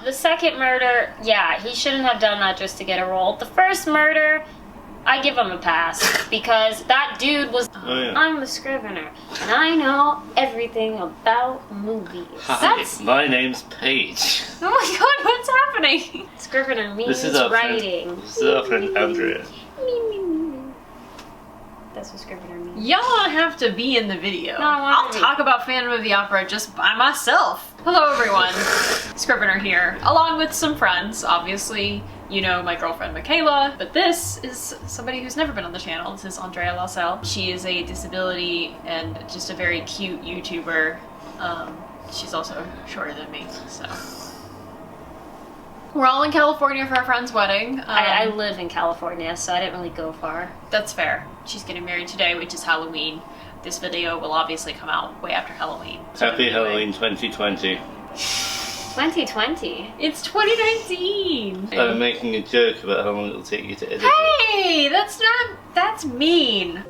The second murder, yeah, he shouldn't have done that just to get a role. The first murder, I give him a pass because that dude was. I'm the Scrivener, and I know everything about movies. Hi, my name's Paige. Oh my god, what's happening? Scrivener means writing. This is our friend Andrea. That's what Scrivener means. Y'all don't have to be in the video. No, I'll talk about Phantom of the Opera just by myself. Hello everyone, Scrivener here, along with some friends. Obviously, you know my girlfriend Mikaela, but this is somebody who's never been on the channel. This is Andrea Lausell. She is a disability and just a very cute YouTuber. She's also shorter than me, so. We're all in California for our friend's wedding. I live in California, so I didn't really go far. That's fair. She's getting married today, which is Halloween. This video will obviously come out way after Halloween. Happy Halloween 2020. 2020? It's 2019! I'm making a joke about how long it'll take you to edit Hey! That's mean.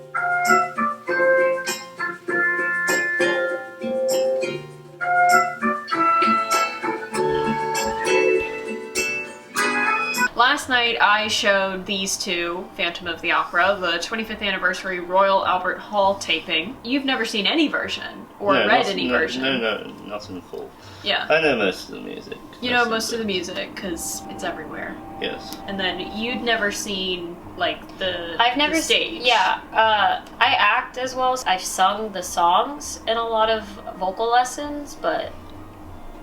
Last night I showed these two, Phantom of the Opera, the 25th anniversary Royal Albert Hall taping. You've never seen any version, or read any version. No, not in full. Yeah. I know most of the music. You know most of the music, because it's everywhere. Yes. And then you'd never seen, like, I've never the stage. Yeah, I act as well. I've sung the songs in a lot of vocal lessons, but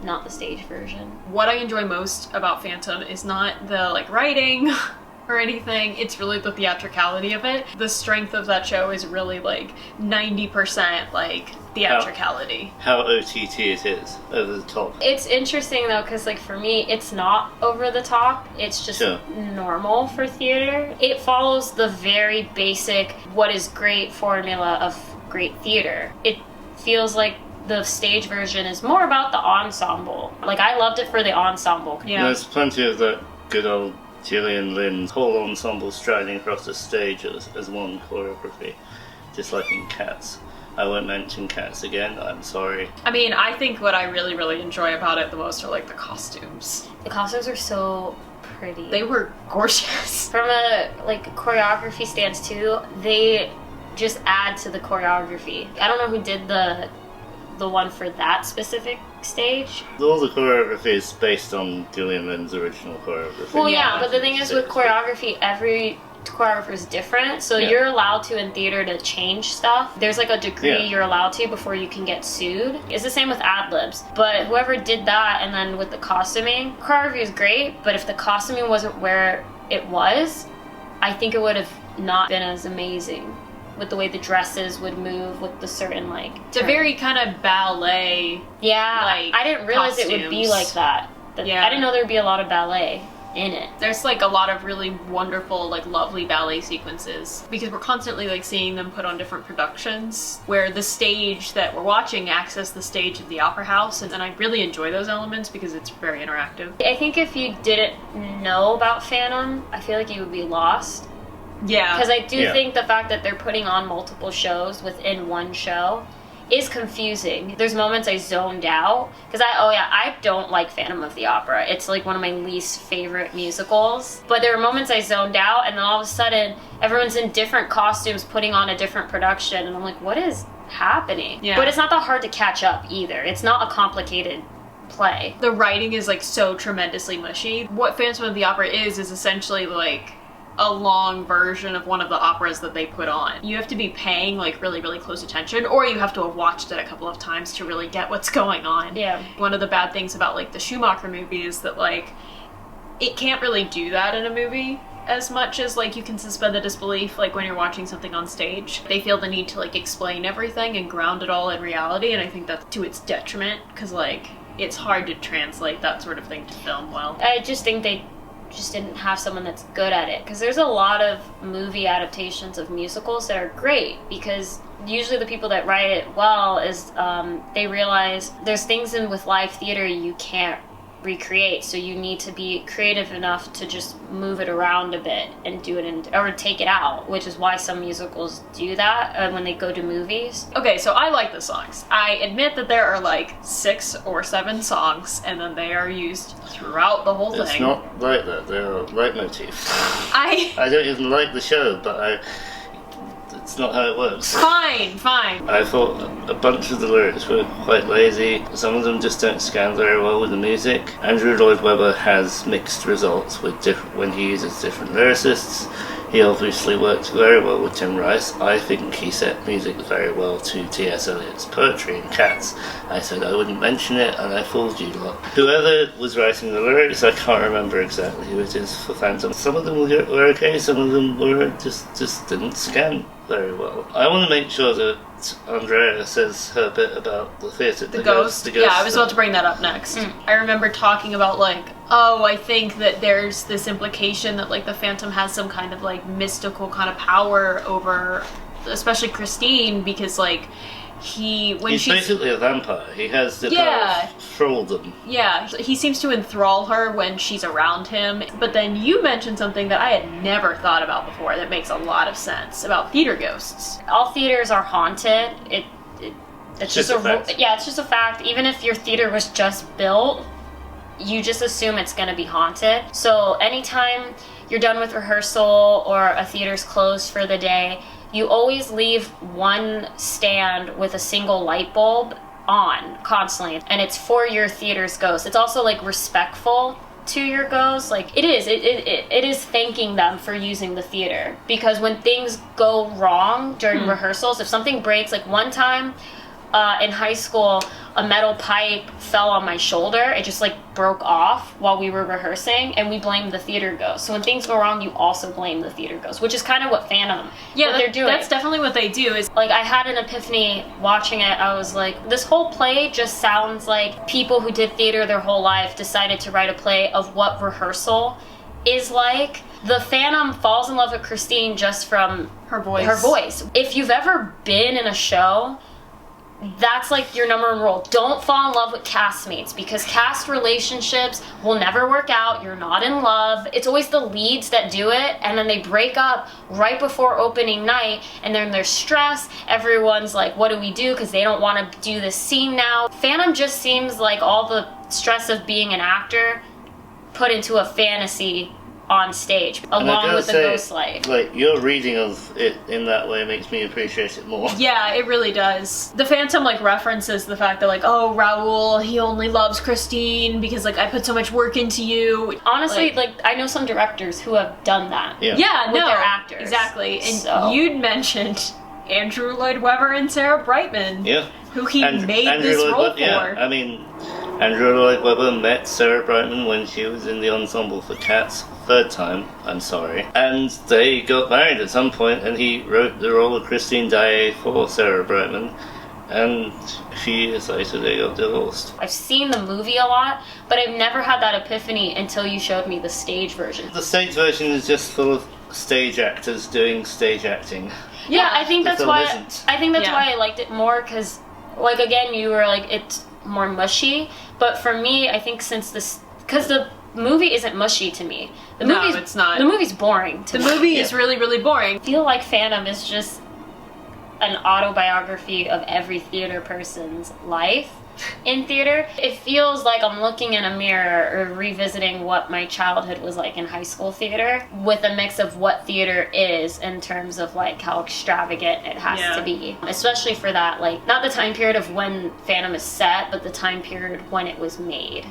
not the stage version. What I enjoy most about Phantom is not the, like, writing or anything. It's really the theatricality of it. The strength of that show is really, like, 90%, like, theatricality. How OTT it is, over the top. It's interesting, though, because, like, for me, it's not over the top. It's just normal for theater. It follows the very basic, what is great formula of great theater. It feels like the stage version is more about the ensemble. Like, I loved it for the ensemble. Yeah. There's plenty of that good old Gillian Lynn's whole ensemble striding across the stage as one choreography, just like in Cats. I won't mention Cats again, I'm sorry. I mean, I think what I really, really enjoy about it the most are, like, the costumes. The costumes are so pretty. They were gorgeous. From a, like, choreography stance, too, they just add to the choreography. I don't know who did the one for that specific stage. All the choreography is based on Gillian Lynn's original choreography. Well, yeah, but the thing is with choreography, every choreographer is different, so you're allowed to in theater to change stuff. There's like a degree you're allowed to before you can get sued. It's the same with ad-libs, but whoever did that, and then with the costuming, choreography is great, but if the costuming wasn't where it was, I think it would have not been as amazing. With the way the dresses would move, with the certain, like... It's a very kind of ballet, like, I didn't realize it would be like that. I didn't know there would be a lot of ballet in it. There's, like, a lot of really wonderful, like, lovely ballet sequences. Because we're constantly, like, seeing them put on different productions, where the stage that we're watching acts as the stage of the opera house, and I really enjoy those elements because it's very interactive. I think if you didn't know about Phantom, I feel like you would be lost. Yeah. Because I do think the fact that they're putting on multiple shows within one show is confusing. There's moments I zoned out, because I don't like Phantom of the Opera. It's like one of my least favorite musicals. But there were moments I zoned out, and then all of a sudden, everyone's in different costumes putting on a different production, and I'm like, what is happening? Yeah. But it's not that hard to catch up either. It's not a complicated play. The writing is, like, so tremendously mushy. What Phantom of the Opera is essentially, like, a long version of one of the operas that they put on. You have to be paying, like, really, really close attention, or you have to have watched it a couple of times to really get what's going on. Yeah. One of the bad things about, like, the Schumacher movie is that, like, it can't really do that in a movie as much as, like, you can suspend the disbelief, like, when you're watching something on stage. They feel the need to, like, explain everything and ground it all in reality, and I think that's to its detriment, because, like, it's hard to translate that sort of thing to film well. I just think they just didn't have someone that's good at it, because there's a lot of movie adaptations of musicals that are great, because usually the people that write it well is they realize there's things in with live theater you can't recreate. So you need to be creative enough to just move it around a bit and do it or take it out, which is why some musicals do that when they go to movies. Okay, so I like the songs. I admit that there are like 6 or 7 songs, and then they are used throughout the whole It's thing. not like that. They're leitmotifs. I don't even like the show, but it's not how it works. Fine. I thought a bunch of the lyrics were quite lazy. Some of them just don't scan very well with the music. Andrew Lloyd Webber has mixed results with when he uses different lyricists. He obviously worked very well with Tim Rice. I think he set music very well to T.S. Eliot's poetry in Cats. I said I wouldn't mention it, and I fooled you lot. Whoever was writing the lyrics, I can't remember exactly who it is for Phantom. Some of them were okay, some of them were just didn't scan very well. I want to make sure that Andrea says her bit about the theatre. The ghost. Yeah, I was about to bring that up next. I remember talking about like, oh, I think that there's this implication that like the Phantom has some kind of like mystical kind of power over, especially Christine, because like he's basically a vampire. He has the power to control them. Yeah, he seems to enthrall her when she's around him. But then you mentioned something that I had never thought about before that makes a lot of sense about theater ghosts. All theaters are haunted. It's just a fact. it's just a fact. Even if your theater was just built, you just assume it's going to be haunted. So anytime you're done with rehearsal or a theater's closed for the day, you always leave one stand with a single light bulb on constantly, and it's for your theater's ghost. It's also like respectful to your ghost. Like it is thanking them for using the theater, because when things go wrong during rehearsals, if something breaks, like one time in high school, a metal pipe fell on my shoulder. It just like broke off while we were rehearsing, and we blamed the theater ghost. So when things go wrong, you also blame the theater ghost, which is kind of what Phantom, they're doing. That's definitely what they do. Is like, I had an epiphany watching it. I was like, this whole play just sounds like people who did theater their whole life decided to write a play of what rehearsal is like. The Phantom falls in love with Christine just from her voice. If you've ever been in a show, that's like your number one rule. Don't fall in love with castmates, because cast relationships will never work out. You're not in love. It's always the leads that do it, and then they break up right before opening night, and then there's stress. Everyone's like, what do we do? Because they don't want to do this scene now. Phantom just seems like all the stress of being an actor put into a fantasy on stage, along with the ghost light. Like, your reading of it in that way makes me appreciate it more. Yeah, it really does. The Phantom like references the fact that like, oh, Raoul, he only loves Christine because like I put so much work into you. Honestly, like I know some directors who have done that. Yeah, with their actors. Exactly. And you'd mentioned Andrew Lloyd Webber and Sarah Brightman. Yeah. Who he made this role for. Yeah, I mean, Andrew Lloyd Webber met Sarah Brightman when she was in the ensemble for Cats. Third time, I'm sorry. And they got married at some point, and he wrote the role of Christine Daae for Sarah Brightman. And a few years later, they got divorced. I've seen the movie a lot, but I've never had that epiphany until you showed me the stage version. The stage version is just full of stage actors doing stage acting. Yeah, I think that's why. Isn't. I think that's why I liked it more, because, like, again, you were like, it's more mushy. But for me, I think because the movie isn't mushy to me. No, it's not. The movie's boring to me. The movie is really, really boring. I feel like Phantom is just an autobiography of every theater person's life in theater. It feels like I'm looking in a mirror or revisiting what my childhood was like in high school theater, with a mix of what theater is in terms of like how extravagant it has to be, especially for that, like, not the time period of when Phantom is set, but the time period when it was made.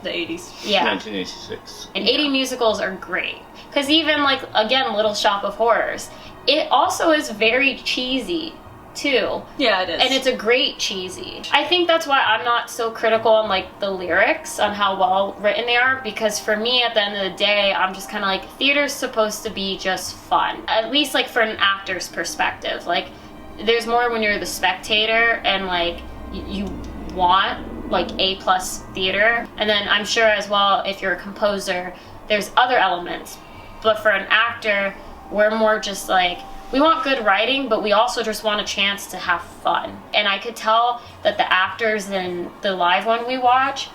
The 80s. Yeah. 1986. And 80 musicals are great, because even like, again, Little Shop of Horrors, it also is very cheesy too. Yeah, it is. And it's a great cheesy. I think that's why I'm not so critical on like the lyrics, on how well written they are, because for me, at the end of the day, I'm just kind of like, theater's supposed to be just fun. At least like for an actor's perspective. Like, there's more when you're the spectator and like you want like A+ theater. And then I'm sure as well, if you're a composer, there's other elements. But for an actor, we're more just like, we want good writing, but we also just want a chance to have fun. And I could tell that the actors in the live one we watch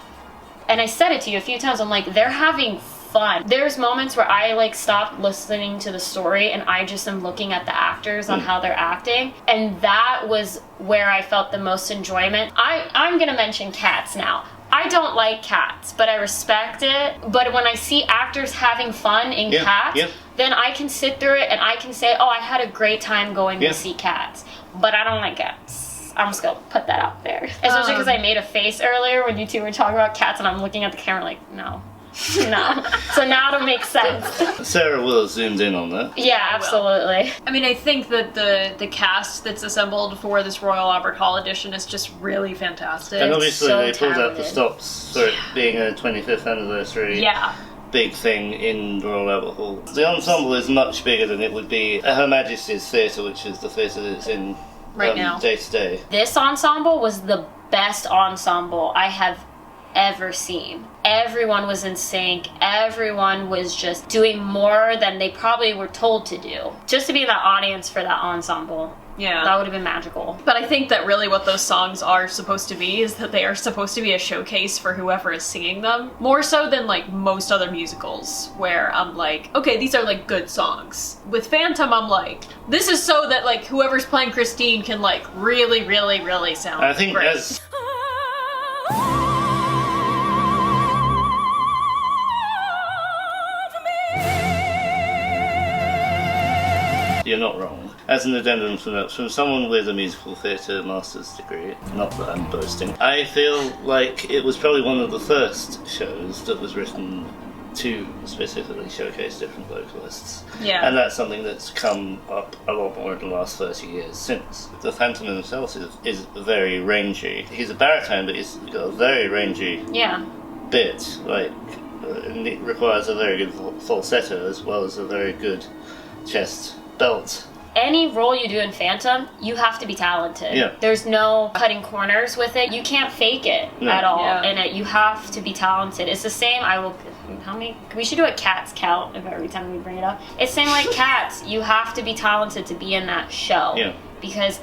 and I said it to you a few times, I'm like, they're having fun. There's moments where I like stop listening to the story and I just am looking at the actors on how they're acting, and that was where I felt the most enjoyment. I'm gonna mention Cats now. I don't like Cats, but I respect it. But when I see actors having fun in Cats, then I can sit through it and I can say, oh, I had a great time going to see Cats. But I don't like Cats. I'm just gonna put that out there. Especially because I made a face earlier when you two were talking about Cats, and I'm looking at the camera like, no. No. So now it'll make sense. Sarah will have zoomed in on that. Yeah, absolutely. I mean, I think that the cast that's assembled for this Royal Albert Hall edition is just really fantastic. And obviously so they pulled out the talented. stops for it being a 25th anniversary. Yeah. Big thing in Royal Albert Hall. The ensemble is much bigger than it would be at Her Majesty's Theatre, which is the theatre that's in Right now. day to day. This ensemble was the best ensemble I have ever seen. Everyone was in sync. Everyone was just doing more than they probably were told to do. Just to be in that audience for that ensemble. Yeah. That would have been magical. But I think that really what those songs are supposed to be is that they are supposed to be a showcase for whoever is singing them. More so than like most other musicals where I'm like, okay, these are like good songs. With Phantom, I'm like, this is so that like whoever's playing Christine can like really, really, really sound I think great. as you're not wrong. As an addendum from someone with a musical theatre master's degree, not that I'm boasting, I feel like it was probably one of the first shows that was written to specifically showcase different vocalists. Yeah. And that's something that's come up a lot more in the last 30 years since. The Phantom himself is very rangy. He's a baritone, but he's got a very rangy Yeah. bit, and it requires a very good falsetto as well as a very good chest belt. Any role you do in Phantom, you have to be talented. Yeah. There's no cutting corners with it. You can't fake it at all. Yeah. And you have to be talented. It's the same, we should do a Cats count of every time we bring it up. It's same like Cats. You have to be talented to be in that show. Yeah. Because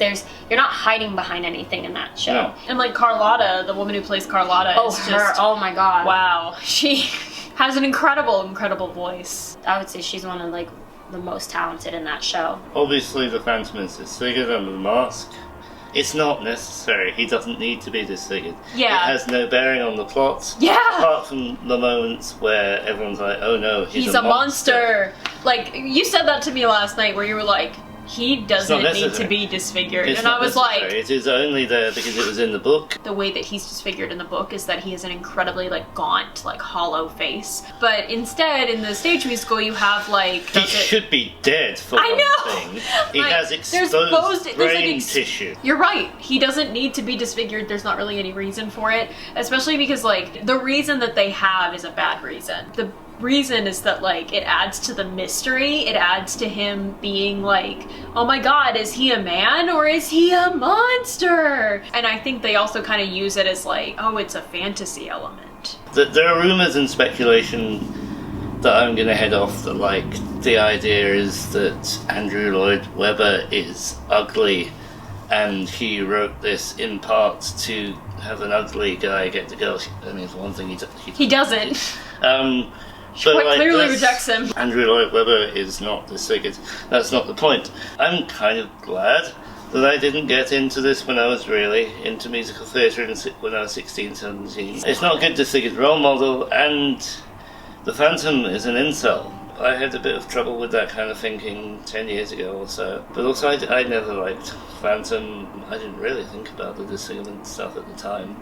you're not hiding behind anything in that show. No. And like Carlotta, the woman who plays Carlotta, Oh, is her. just Oh my god. wow. She has an incredible voice. I would say she's one of like the most talented in that show. Obviously, the Phantom is disfigured under the mask. It's not necessary. He doesn't need to be disfigured. Yeah. It has no bearing on the plot. Yeah. Apart from the moments where everyone's like, oh no, He's a monster. Like, you said that to me last night where you were like, he doesn't need to necessary. be disfigured. It's And I not was necessary. like, It is only there because it was in the book. the way that he's disfigured in the book is that he has an incredibly like gaunt, like hollow face. But instead, in the stage musical, you have like He should be dead for I one know! thing. He Like, has there's exposed there's, like, brain tissue. You're right. He doesn't need to be disfigured. There's not really any reason for it, especially because like the reason that they have is a bad reason. The reason is that like it adds to the mystery. It adds to him being like, oh my god, is he a man or is he a monster? And I think they also kind of use it as like, oh, it's a fantasy element. There are rumours and speculation that I'm going to head off that like the idea is that Andrew Lloyd Webber is ugly and he wrote this in part to have an ugly guy get the girl. I mean, it's one thing He doesn't. But Quite clearly that's- rejects him. Andrew Lloyd Webber is not disfigured. That's not the point. I'm kind of glad that I didn't get into this when I was really into musical theatre when I was 16, 17. It's not a good disfigured role model, and the Phantom is an incel. I had a bit of trouble with that kind of thinking 10 years ago or so. But also, I never liked Phantom. I didn't really think about the disfigurement stuff at the time.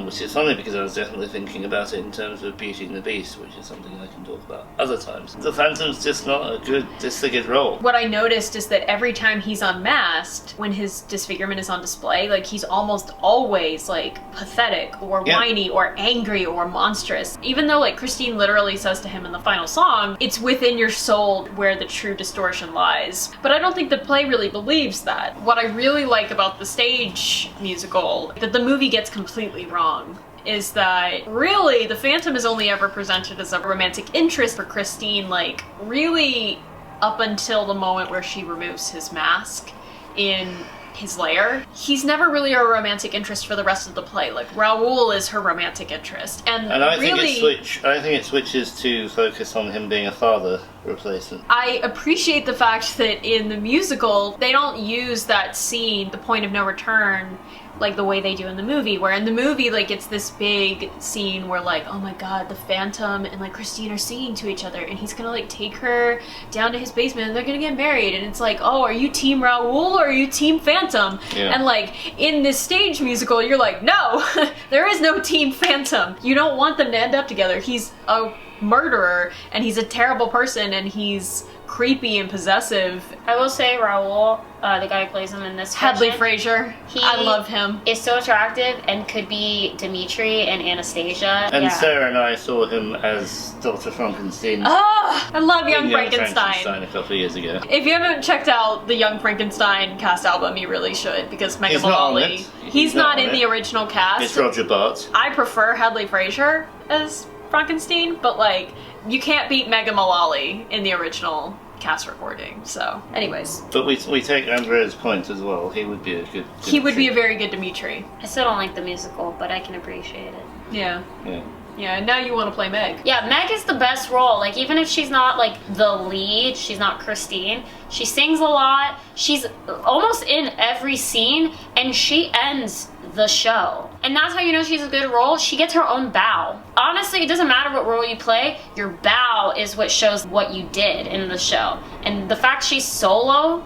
Which is funny because I was definitely thinking about it in terms of Beauty and the Beast, which is something I can talk about other times. The Phantom's just not a good disfigured role. What I noticed is that every time he's unmasked, when his disfigurement is on display, like he's almost always like pathetic or whiny or angry or monstrous. Even though like Christine literally says to him in the final song, it's within your soul where the true distortion lies. But I don't think the play really believes that. What I really like about the stage musical, that the movie gets completely wrong, is that really the Phantom is only ever presented as a romantic interest for Christine, like really up until the moment where she removes his mask in his lair. He's never really a romantic interest for the rest of the play. Like, Raoul is her romantic interest. And I really, think it switches to focus on him being a father replacement. I appreciate the fact that in the musical, they don't use that scene, the point of no return, like the way they do in the movie, where in the movie, like, it's this big scene where, like, oh my god, the Phantom and, like, Christine are singing to each other, and he's gonna, like, take her down to his basement, and they're gonna get married, and it's like, oh, are you Team Raoul, or are you Team Phantom? Yeah. And, like, in this stage musical, you're like, no, there is no Team Phantom. You don't want them to end up together. He's a murderer, and he's a terrible person, and he's creepy and possessive. I will say Raoul, the guy who plays him in this Hadley version, Fraser, I love him. Is so attractive and could be Dimitri and Anastasia. And Sarah and I saw him as Dr. Frankenstein. Oh, I love Young in Frankenstein. a couple of years ago. If you haven't checked out the Young Frankenstein cast album, you really should, because Mega He's not on Mullally, it. he's not on in it. the original cast. It's Roger Bart. I prefer Hadley Fraser as Frankenstein, but, like, you can't beat Mega Mullally in the original cast recording. So, anyways, But we take Andrea's point as well. He would be a good he would be a very good Dimitri. I still don't like the musical, but I can appreciate it. Yeah. Yeah. Yeah, and now you want to play Meg. Yeah, Meg is the best role. Like, even if she's not, like, the lead, she's not Christine, she sings a lot, she's almost in every scene, and she ends the show. And that's how you know she's a good role. She gets her own bow. Honestly, it doesn't matter what role you play, your bow is what shows what you did in the show. And the fact she's solo,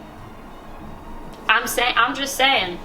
I'm just saying,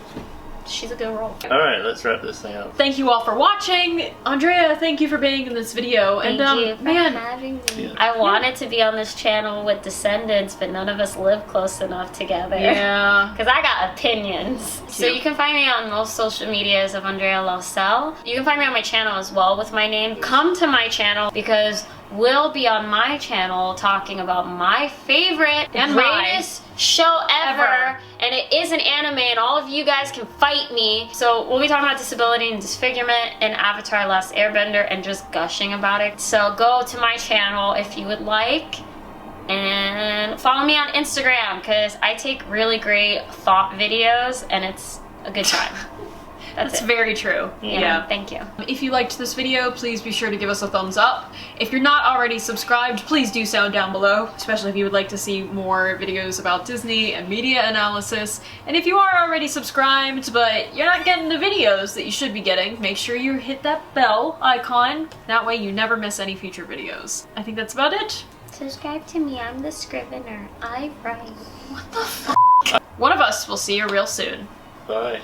she's a good role. Alright, let's wrap this thing up. Thank you all for watching. Andrea, thank you for being in this video. Thank and you for man, having me. Yeah. I wanted to be on this channel with Descendants, but none of us live close enough together. yeah. Because I got opinions. So you can find me on most social medias of Andrea Lausell. You can find me on my channel as well with my name. Come to my channel because we'll be on my channel talking about my favorite and greatest show ever. And it is an anime and all of you guys can fight me. So we'll be talking about disability and disfigurement and Avatar Last Airbender and just gushing about it. So go to my channel if you would like. And follow me on Instagram because I take really great thought videos and it's a good time. That's it. very true. Yeah. Thank you. If you liked this video, please be sure to give us a thumbs up. If you're not already subscribed, please do so down below, especially if you would like to see more videos about Disney and media analysis. And if you are already subscribed, but you're not getting the videos that you should be getting, make sure you hit that bell icon. That way you never miss any future videos. I think that's about it. Subscribe to me. I'm the Scrivener. I write. What the f***? One of us will see you real soon. Bye.